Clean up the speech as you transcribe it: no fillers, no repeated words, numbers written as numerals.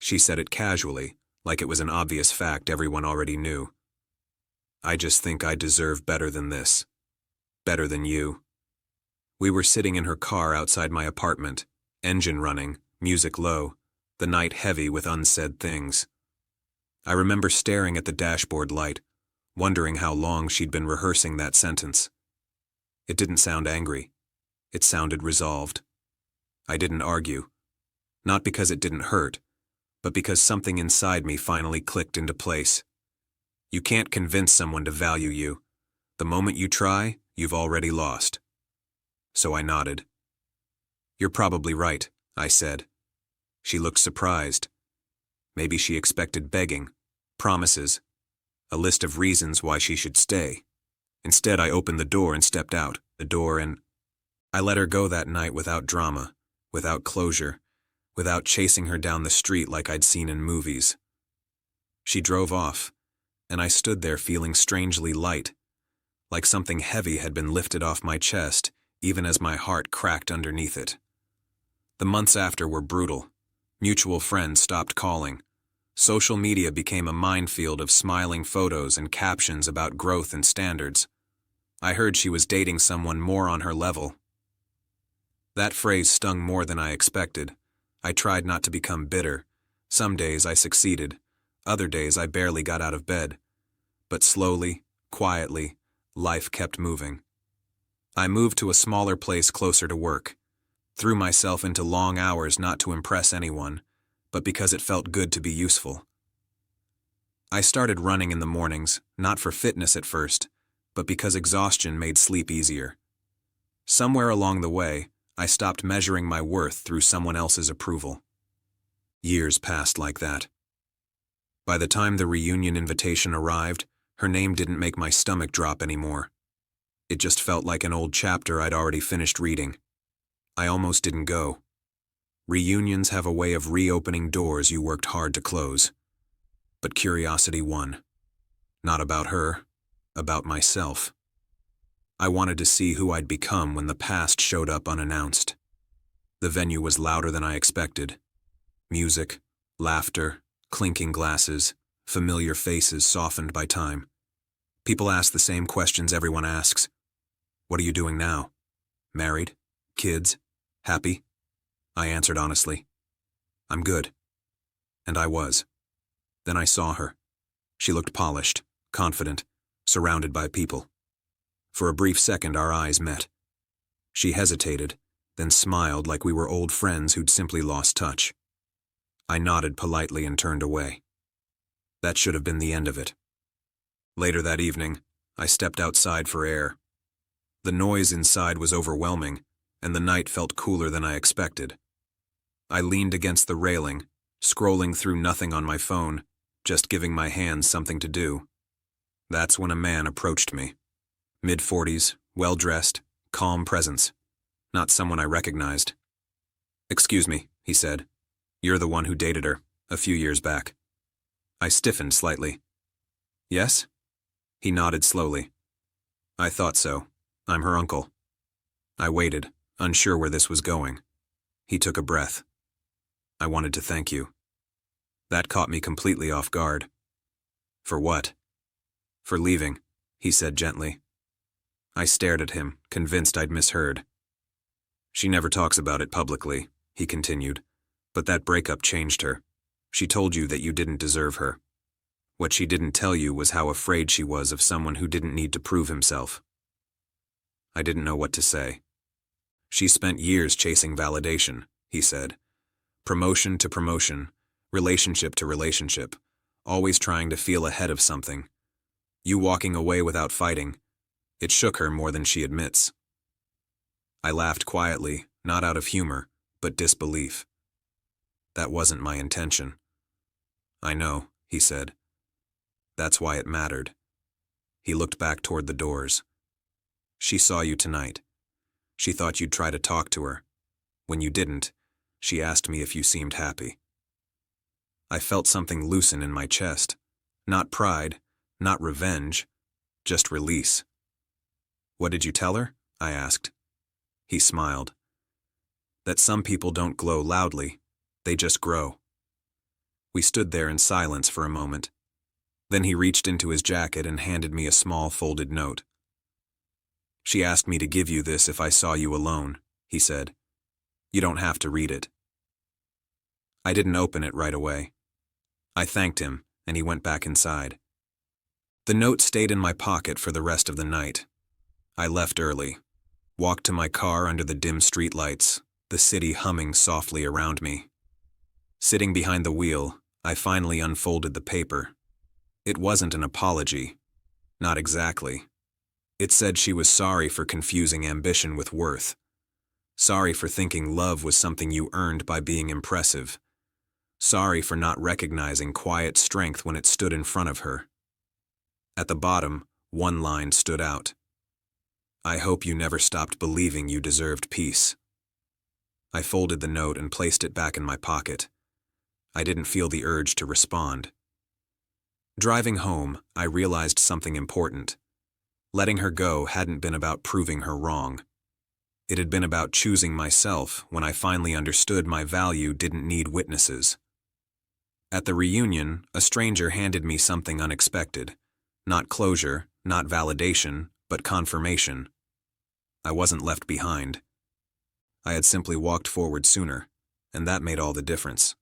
She said it casually, like it was an obvious fact everyone already knew. I just think I deserve better than this. Better than you. We were sitting in her car outside my apartment, engine running, music low, the night heavy with unsaid things. I remember staring at the dashboard light, wondering how long she'd been rehearsing that sentence. It didn't sound angry. It sounded resolved. I didn't argue. Not because it didn't hurt, but because something inside me finally clicked into place. You can't convince someone to value you. The moment you try, you've already lost. So I nodded. You're probably right, I said. She looked surprised. Maybe she expected begging, promises, a list of reasons why she should stay. Instead, I opened the door and stepped out, and I let her go that night without drama, without closure, without chasing her down the street like I'd seen in movies. She drove off, and I stood there feeling strangely light, like something heavy had been lifted off my chest, even as my heart cracked underneath it. The months after were brutal. Mutual friends stopped calling. Social media became a minefield of smiling photos and captions about growth and standards. I heard she was dating someone more on her level. That phrase stung more than I expected. I tried not to become bitter. Some days I succeeded. Other days I barely got out of bed. But slowly, quietly, life kept moving. I moved to a smaller place closer to work. Threw myself into long hours not to impress anyone, but because it felt good to be useful. I started running in the mornings, not for fitness at first, but because exhaustion made sleep easier. Somewhere along the way, I stopped measuring my worth through someone else's approval. Years passed like that. By the time the reunion invitation arrived, her name didn't make my stomach drop anymore. It just felt like an old chapter I'd already finished reading. I almost didn't go. Reunions have a way of reopening doors you worked hard to close. But curiosity won. Not about her, about myself. I wanted to see who I'd become when the past showed up unannounced. The venue was louder than I expected. Music, laughter, clinking glasses, familiar faces softened by time. People asked the same questions everyone asks. What are you doing now? Married? Kids? Happy? I answered honestly. I'm good. And I was. Then I saw her. She looked polished, confident, surrounded by people. For a brief second our eyes met. She hesitated, then smiled like we were old friends who'd simply lost touch. I nodded politely and turned away. That should have been the end of it. Later that evening, I stepped outside for air. The noise inside was overwhelming, and the night felt cooler than I expected. I leaned against the railing, scrolling through nothing on my phone, just giving my hands something to do. That's when a man approached me. Mid-40s, well-dressed, calm presence. Not someone I recognized. "Excuse me," he said. "You're the one who dated her, a few years back." I stiffened slightly. "Yes?" He nodded slowly. "I thought so. I'm her uncle." I waited, unsure where this was going. He took a breath. "I wanted to thank you." That caught me completely off guard. "For what?" "For leaving," he said gently. I stared at him, convinced I'd misheard. "She never talks about it publicly," he continued, "but that breakup changed her. She told you that you didn't deserve her. What she didn't tell you was how afraid she was of someone who didn't need to prove himself." I didn't know what to say. "She spent years chasing validation," he said. "Promotion to promotion, relationship to relationship, always trying to feel ahead of something. You walking away without fighting, it shook her more than she admits." I laughed quietly, not out of humor, but disbelief. "That wasn't my intention." "I know," he said. "That's why it mattered." He looked back toward the doors. "She saw you tonight. She thought you'd try to talk to her. When you didn't, she asked me if you seemed happy." I felt something loosen in my chest. Not pride, not revenge, just release. "What did you tell her?" I asked. He smiled. "That some people don't glow loudly, they just grow." We stood there in silence for a moment. Then he reached into his jacket and handed me a small folded note. "She asked me to give you this if I saw you alone," he said. "You don't have to read it." I didn't open it right away. I thanked him, and he went back inside. The note stayed in my pocket for the rest of the night. I left early, walked to my car under the dim streetlights, the city humming softly around me. Sitting behind the wheel, I finally unfolded the paper. It wasn't an apology. Not exactly. It said she was sorry for confusing ambition with worth. Sorry for thinking love was something you earned by being impressive. Sorry for not recognizing quiet strength when it stood in front of her. At the bottom, one line stood out. "I hope you never stopped believing you deserved peace." I folded the note and placed it back in my pocket. I didn't feel the urge to respond. Driving home, I realized something important. Letting her go hadn't been about proving her wrong. It had been about choosing myself when I finally understood my value didn't need witnesses. At the reunion, a stranger handed me something unexpected. Not closure, not validation, but confirmation. I wasn't left behind. I had simply walked forward sooner, and that made all the difference.